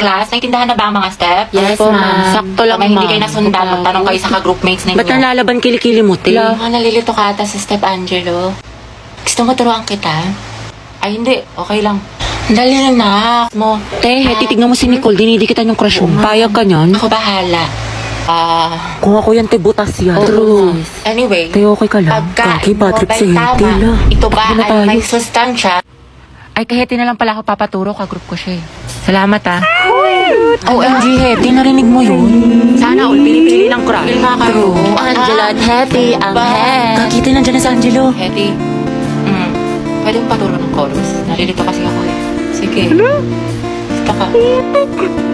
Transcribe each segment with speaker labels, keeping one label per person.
Speaker 1: class, naintindihan na ba ang mga step?
Speaker 2: Yes,
Speaker 1: Opo,
Speaker 2: ma'am.
Speaker 1: Sakto lang,
Speaker 2: Pag
Speaker 1: hindi kayo nasundan, magtanong kayo sa ka-groupmates ninyo.
Speaker 2: Ba't nalalaban kilikili mo, te?
Speaker 1: Mga nalilito ka ata sa step, Angelo. Gusto mo turuan kita? Ay, hindi. Okay lang. Dali na mo.
Speaker 2: Te, titignan mo si Nicole, dinidikitan yung crush mo. Payag ka niyan?
Speaker 1: Ako bahala.
Speaker 2: Kung ako yan, te, butas yan.
Speaker 1: True. Anyway,
Speaker 2: Te, okay ka lang.
Speaker 1: pagka
Speaker 2: Kaki, bad trip si Heti, la.
Speaker 1: ito ba
Speaker 2: Ano
Speaker 1: ay
Speaker 2: tayo?
Speaker 1: may sustansya?
Speaker 2: Ay, kay Heti na lang pala ako papaturo, ka-group ko siya eh. Salamat ah. OMG, Heti, narinig mo yun? Sana all pinipili ng crush.
Speaker 1: True.
Speaker 2: Angela at Heti, ang
Speaker 1: Ba?
Speaker 2: head. Kakita nandiyan na si Angelo.
Speaker 1: Hetty, pwede mo paturo ng chorus? Nalilito kasi ako eh. Sige. Gusto ka.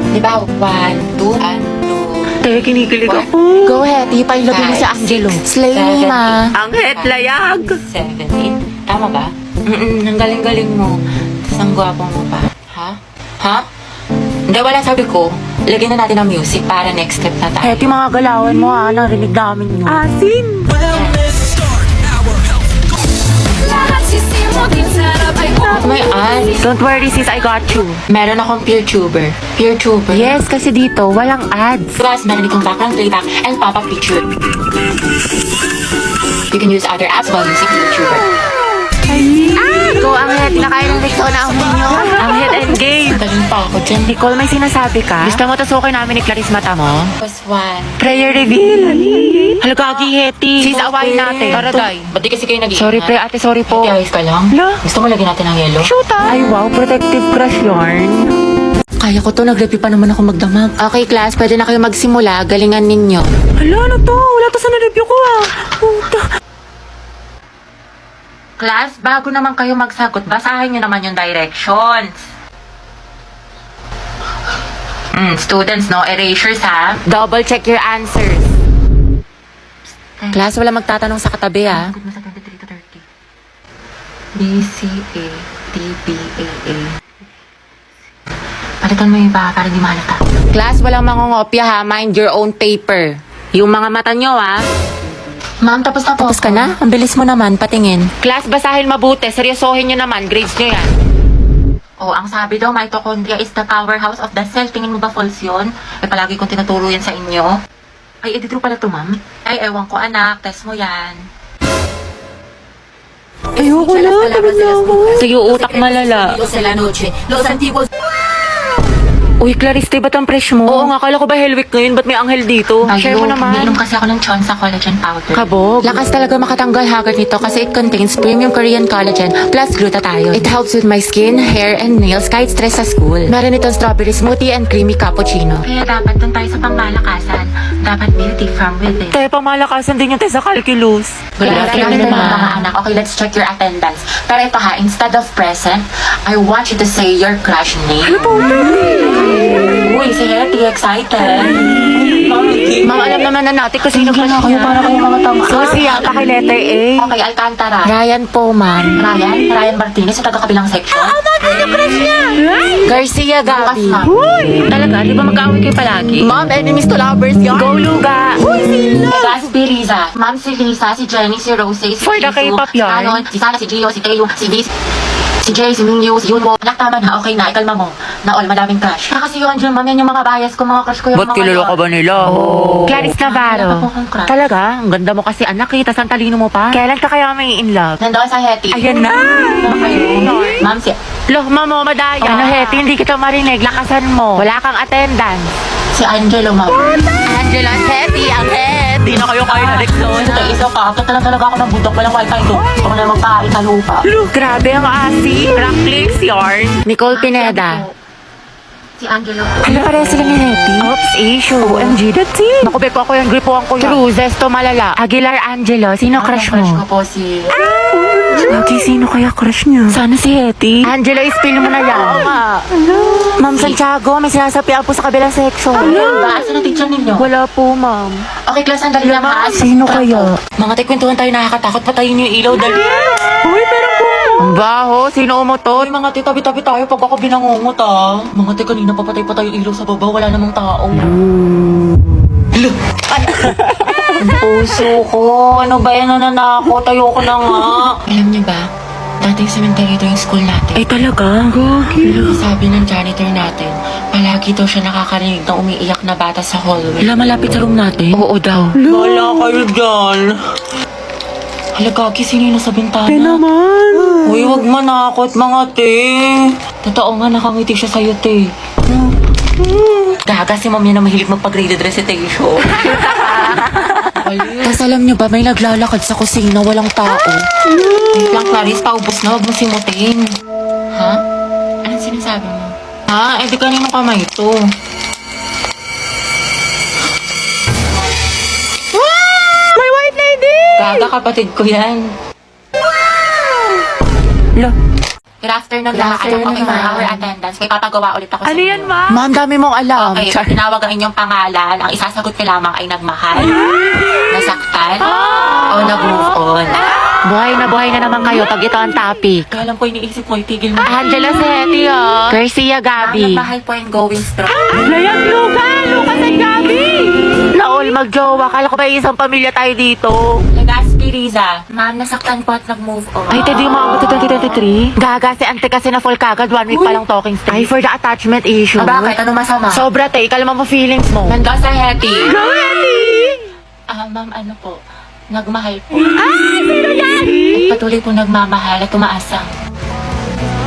Speaker 1: Di ba? 1, 2, and 2.
Speaker 2: Te, kinikilig ako.
Speaker 1: Go Hetty, pailagin mo si Angelo. Slay me, ma.
Speaker 2: Ang head layag.
Speaker 1: 7, 8. Tama ba? Ang galing-galing mo. Tapos ang gwapo mo pa. Ha? Ha? Hindi, wala sabi ko. Lagyan na natin ng music para next step na tayo.
Speaker 2: Heti, mga galawan mo ah, narinig namin yun. Asin!
Speaker 1: May ads.
Speaker 2: Don't worry sis, I got you.
Speaker 1: Meron akong PeerTuber. PeerTuber?
Speaker 2: Yes, kasi dito, walang ads.
Speaker 1: Plus, meron itong background playback and pop-up picture. You can use other apps while using PeerTuber.
Speaker 2: Go ang head, nakain ng Rick na ninyo. Ang head and game.
Speaker 1: Galing pa ako dyan.
Speaker 2: Nicole, may sinasabi ka? Gusto mo tusukin namin ni Clarice mata mo?
Speaker 1: Plus 1.
Speaker 2: Prayer reveal. Halagagi, Heti. Sis, awayin natin. Tara, day.
Speaker 1: Ba't di kasi kayo nag-iingat?
Speaker 2: Sorry, pre, ate, sorry po.
Speaker 1: Ate, ayos ka lang?
Speaker 2: La.
Speaker 1: Gusto mo lagyan natin ng yellow?
Speaker 2: Shoot ah. Ay, wow, protective crush yarn. Kaya ko to, nag-review pa naman ako magdamag. Okay, class, pwede na kayo magsimula. Galingan ninyo. Hala, ano to? Wala to sa na-review ko ah. Puta. Class, bago naman kayo magsagot, basahin nyo naman yung directions. Students, no erasures ha. Double check your answers. Class, wala magtatanong sa katabi ha.
Speaker 1: Good mo sa 23 to 30. B, C, A, D, B, A, A. Palitan mo yung iba para di mahalata.
Speaker 2: Class, walang mangongopya ha. Mind your own paper. Yung mga mata nyo ha.
Speaker 1: Ma'am, tapos na po.
Speaker 2: Tapos ka na? Ang bilis mo naman, patingin. Class, basahin mabuti. Seryosohin nyo naman. Grades nyo yan.
Speaker 1: Oh, ang sabi daw, mitochondria is the powerhouse of the cell. Tingin mo ba false yun? Eh, palagi kong tinuturo yan sa inyo. Ay, true pala to, ma'am. Ay, ewan ko, anak. Test mo yan.
Speaker 2: Ayoko na. Tapos na ako. Sige, utak malala.
Speaker 3: Los antiguos
Speaker 2: Uy, Clarice, ba't ang fresh mo? Oo nga, kala ko ba Hellweek ngayon? Ba't may anghel dito? Share mo naman.
Speaker 1: Umiinom kasi ako ng Chonsa collagen powder.
Speaker 2: Kabog. Lakas talaga makatanggal haggard nito kasi it contains premium Korean collagen plus glutathione. It helps with my skin, hair, and nails kahit stress sa school. Meron itong strawberry smoothie and creamy cappuccino.
Speaker 1: Kaya dapat dun tayo sa pangmalakasan. Dapat beauty from within.
Speaker 2: Tayo pamalakasan din yung sa calculus.
Speaker 1: Good afternoon, mga anak. Okay, let's check your attendance. Pero ito ha, instead of present, I want you to say your crush name. Uy, si Hetty, excited.
Speaker 2: Ma'am, alam naman na natin kung sino crush niya.
Speaker 1: Para kayo mga tama.
Speaker 2: Susie, paki letter A.
Speaker 1: Okay, Alcantara.
Speaker 2: Ryan po, ma'am.
Speaker 1: Ryan Martinez, yung taga-kabilang section.
Speaker 2: Garcia Gabi.
Speaker 1: Bukas, ma'am.
Speaker 2: Talaga, di ba mag-aaway kayo palagi?
Speaker 3: Mom, enemies to lovers yun.
Speaker 2: Go, Luga!
Speaker 1: Si Liza. Ma'am, si Lisa, si Jenny, si Rose, si
Speaker 2: For the
Speaker 1: Jisoo,
Speaker 2: K-pop
Speaker 1: si
Speaker 2: yarn.
Speaker 1: Anon, si Sana, si Gio, si Tayo, si Viz, si Jay, si Mingyu, si Yunwo. Anak, tama na. Okay na, ikalma mo. Na all, madaming crush. Kasi yun, ma'am, yan yung mga bias ko, mga crush ko yung
Speaker 2: Ba't
Speaker 1: mga
Speaker 2: kilala ka ba nila? Oh. Clarice
Speaker 1: Wala
Speaker 2: Navarro.
Speaker 1: pa po akong crush.
Speaker 2: Talaga? Ang ganda mo kasi anak eh. Tas ang talino mo pa. Kailan ka kaya may in love?
Speaker 1: Nandoon sa Hetty.
Speaker 2: Ayan na!
Speaker 1: Ma'am, si
Speaker 2: Loh, mamo, madaya. Ano, Heti, hindi kita marinig. Lakasan mo. Wala kang attendance.
Speaker 1: Angelo, ma'am.
Speaker 2: Angela, Heti, ang head. Di na kayo kayo na Lexon.
Speaker 1: Ito, isa ka. Katalan talaga ako ng budok. Walang wifi ito. Ako na magpain sa lupa.
Speaker 2: Grabe ang asi. Rocklinks yarn. Nicole Pineda.
Speaker 1: Si Angelo.
Speaker 2: Ano pare sila ni Heti? Oops, issue. OMG, that's it. Naku, beko ako yan. Gripuan ko yan. True, Zesto Malala. Aguilar Angelo. Sino crush
Speaker 1: Crush ko
Speaker 2: mo?
Speaker 1: po si...
Speaker 2: Lagi, sino kaya crush niya? Sana si Heti. Angelo, spill mo na yan. Oo nga. Ma'am Santiago, may sinasapian po sa kabilang section.
Speaker 1: Ano ba? Asa na teacher ninyo?
Speaker 2: Wala po, ma'am.
Speaker 1: Okay, class, sandali lang ha.
Speaker 2: Sino kaya?
Speaker 1: Mga tekwentuhan tayo nakakatakot. Patayin niyo yung ilaw. Dali.
Speaker 2: Uy, pero po. Ang baho. Sino umutot?
Speaker 1: Uy, mga tabi-tabi tayo pag ako binangungot ah. Mga te, kanina papatay pa tayo ilaw sa baba. Wala namang tao. Hello. Ang puso ko. Ano ba yan? Nananakot. Ayoko na nga. Alam niyo ba? dating cemetery ito yung school natin.
Speaker 2: Ay talaga? Gagi.
Speaker 1: Sabi ng janitor natin, palagi daw siya nakakarinig ng umiiyak na bata sa hallway.
Speaker 2: Wala malapit sa room natin? Oo daw.
Speaker 1: Wala kayo dyan. Hala, Gagi, sino yung nasa bintana?
Speaker 2: naman.
Speaker 1: Uy, wag manakot mga te. Totoo nga, nakangiti siya sa'yo, te. Gaga si ma'am niya na mahilig magpag-graded recitation.
Speaker 2: Tapos alam nyo ba, may naglalakad sa kusina, walang tao.
Speaker 1: Wait lang, Clarice, paubos na, wag mo simutin. Ha? Anong sinasabi mo? Ha? Eh, di kanino kamay ito?
Speaker 2: May white lady!
Speaker 1: Gaga, kapatid ko yan.
Speaker 2: Lo.
Speaker 1: Good afternoon, lahat. Alam ko, for our attendance, may papagawa ulit ako sa
Speaker 3: Ano yan,
Speaker 1: inyo.
Speaker 3: ma?
Speaker 2: Ma'am, dami mong alam.
Speaker 1: Okay, pag tinawag ang inyong pangalan, ang isasagot ko lamang ay nagmahal, nasaktan, o nag-move on.
Speaker 2: Buhay na naman kayo pag ito ang topic.
Speaker 1: Kaya po iniisip mo, itigil mo.
Speaker 2: Angela Seti, oh. Garcia
Speaker 1: Ang
Speaker 2: Gabi.
Speaker 1: nagmahal po and going strong.
Speaker 2: Layag Lucas at Gabi! Laol, magjowa. Kala ko ba isang pamilya tayo dito?
Speaker 1: Legaspi Riza, ma'am, nasaktan po at nag-move on.
Speaker 2: Ay, hindi mo ako 2023? Gaga, si ante kasi na full kagad. 1 week pa lang talking stage. Ay, for the attachment issue.
Speaker 1: Bakit? Ano masama?
Speaker 2: Sobra, te. Kalma mo feelings mo.
Speaker 1: Nanda sa Hetty.
Speaker 2: Go, Hetty!
Speaker 1: Ma'am, ano po? Nagmahal po. Sino yan? At patuloy po nagmamahal at umaasang.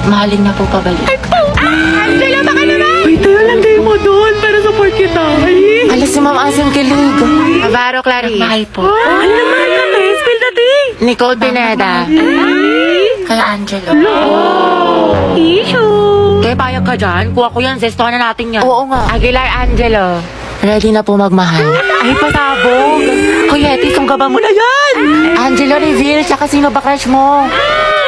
Speaker 1: Mahalin na po pabalik.
Speaker 2: Angela, baka naman! Wait, tayo lang kayo mo doon para support kita. Ay! Alas si Ma'am Asim kilig. Navarro, Clarice.
Speaker 1: Nagmahal po.
Speaker 2: Ano naman kami? Spill the tea! Nicole Pineda.
Speaker 1: Kaya Angelo.
Speaker 2: Issue! Kaya payag ka dyan? Kuha ko yan, zestohan na natin yan. Oo nga. Aguilar Angelo. Ready na po magmahal. Ay, pasabog. Kuya, sunggaban mo na yan! Angelo, reveal. Tsaka sino ba crush mo?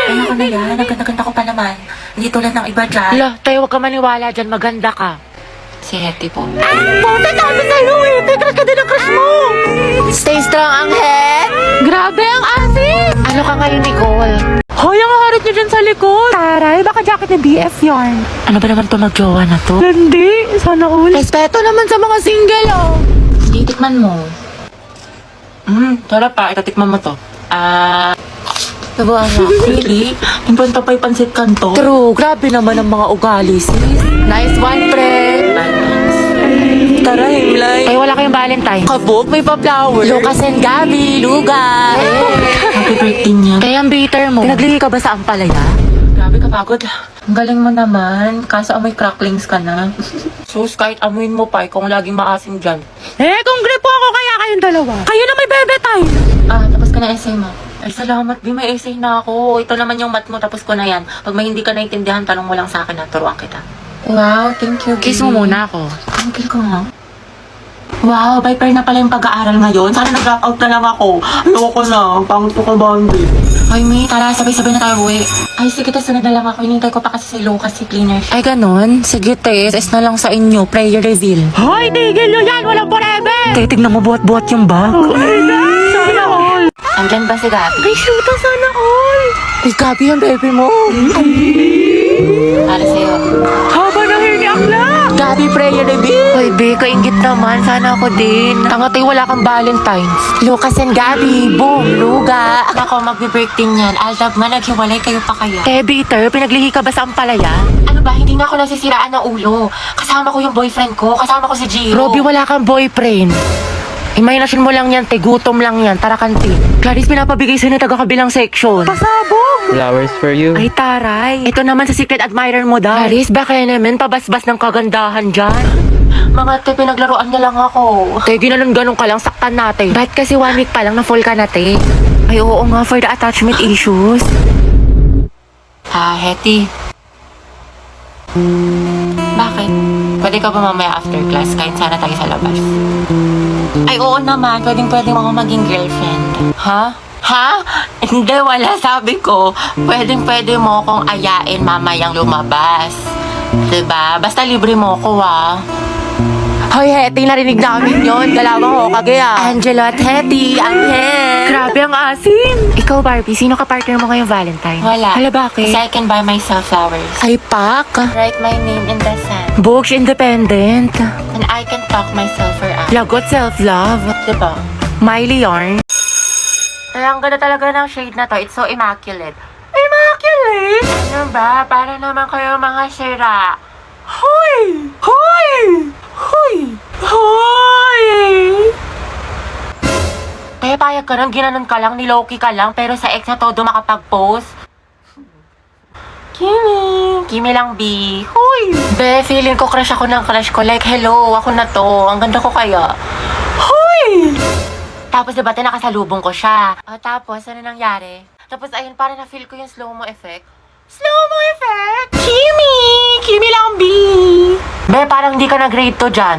Speaker 1: Ay, ako na yan. Naganda ko pa naman. Hindi tulad ng iba dyan.
Speaker 2: Hala, tayo huwag ka maniwala dyan. Maganda ka.
Speaker 1: Si Hetty po.
Speaker 2: Puta, sabi sa'yo eh. Crush ka din ang crush mo. Stay strong, ang head. Grabe ang asin. Ano ka ngayon, Nicole? Hoy, ang harit niyo dyan sa likod. Taray, baka jacket ni BF yarn. Ano ba naman to magjowa na to? Hindi, sana all. Respeto naman sa mga single, oh.
Speaker 1: Titikman mo. Tara pa. Itatikman mo to.
Speaker 2: Nabuha nga.
Speaker 1: Really? Impanta pa'y pansit kanto?
Speaker 2: True, grabe naman ang mga ugali, sis. Nice one, friend.
Speaker 1: Tara, Himlay.
Speaker 2: Ay, wala kayong Valentine.
Speaker 1: Kabog, may pa-flower.
Speaker 2: Lucas and Gabi, Luga.
Speaker 1: Happy birthday niya.
Speaker 2: Kaya ang bitter mo. Pinaglihi ka ba sa ampalaya?
Speaker 1: Grabe kapagod. Ang galing mo naman. Kaso amoy cracklings ka na. Sus, kahit amuin mo pa, kung laging maasim dyan.
Speaker 2: Eh, kung gripo ako, kaya kayong dalawa. Kayo na may bebe time.
Speaker 1: Tapos ka na essay mo. Ay, salamat, Bi. May essay na ako. Ito naman yung mat mo, tapos ko na yan. Pag may hindi ka naintindihan, tanong mo lang sa akin, turuan kita. Wow, thank you, Bi.
Speaker 2: Kiss mo muna ako.
Speaker 1: Thank you ko nga. Wow, Viper na pala yung pag-aaral ngayon. Sana nag-drop out na lang ako. Ayoko na. Pangit ko ka, Bambi. Ay, Mi, tara, sabay-sabay na tayo, uwi. Ay, sige, tas sunod na lang ako. Hinintay ko pa kasi si Lucas, si cleaner siya.
Speaker 2: Ay, ganun? Sige, te. SS na lang sa inyo. Prayer reveal. Hoy, tigil nyo yan! Walang forever! Te, tignan mo buhat-buhat yung bag. Sana all!
Speaker 1: Andyan ba si Gabi?
Speaker 2: Ay, shoot, sana all! Ay, Gabi yung baby mo.
Speaker 1: Para sa'yo.
Speaker 2: Haba na hair ni Akla! Gabi, prayer reveal. Ay, Be, kaingit naman. Sana ako din. Tangatay, wala kang Valentine's. Lucas and Gabi, boom, luga.
Speaker 1: Ako, magbe-birthday niyan. Aldab nga, naghiwalay kayo pa kaya.
Speaker 2: Eh, Peter, pinaglihi ka ba sa ampalaya?
Speaker 1: Ano ba, hindi nga ako nasisiraan ng ulo. Kasama ko yung boyfriend ko. Kasama ko si Gio.
Speaker 2: Robby, wala kang boyfriend. Imahinasyon mo lang yan, te. Gutom lang yan. Tara, kantin. Clarice, pinapabigay sa'yo na taga-kabilang section. Pasabog!
Speaker 4: Flowers for you.
Speaker 2: Ay, taray. Ito naman sa secret admirer mo daw. Clarice, baka naman pabasbas ng kagandahan dyan.
Speaker 1: Mga te, pinaglaruan niya lang ako.
Speaker 2: Te, ginanon-ganon ka lang, saktan natin. Ba't kasi 1 week pa lang na full ka na, te? Ay, oo nga, for the attachment issues.
Speaker 1: Hetty. Bakit? Pwede ka ba mamaya after class? Kain sana tayo sa labas. Ay, oo naman. Pwede mo ako maging girlfriend. Ha? Ha? Hindi, wala. Sabi ko, pwede mo akong ayain mamayang lumabas. Diba? Basta libre mo ko,
Speaker 2: Hoy, Hetty, narinig namin yun. Galawang ho, kagaya. Angelo at Hetty, ang head. Grabe ang asim. Ikaw, Barbie, sino ka partner mo ngayong Valentine?
Speaker 1: Wala.
Speaker 2: Hala, bakit?
Speaker 1: Kasi I can buy myself flowers.
Speaker 2: Ay, pak.
Speaker 1: Write my name in the sand.
Speaker 2: Books independent.
Speaker 1: And I can talk myself for out.
Speaker 2: Lagot self-love.
Speaker 1: Diba?
Speaker 2: Miley yarn.
Speaker 1: Kaya ang ganda talaga ng shade na to. It's so immaculate. Immaculate!
Speaker 2: Really?
Speaker 1: Ano ba? Para naman kayo mga sira.
Speaker 2: Hoy! Hoy! Hoy! Hoy!
Speaker 1: Kaya payag ka nang ginanon ka lang, niloki ka lang, pero sa ex na todo makapag-post. Kimi lang, B. Hoy! Be, feeling ko crush ako ng crush ko. Like, hello, ako na to. Ang ganda ko kaya.
Speaker 2: Hoy!
Speaker 1: Tapos diba, nakasalubong ko siya. Tapos, ano nangyari? Tapos, ayun, parang na-feel ko yung slow-mo effect. Slow-mo effect?
Speaker 2: Kimi! Kimi lang, B!
Speaker 1: Be, parang hindi ka na grade 2 dyan.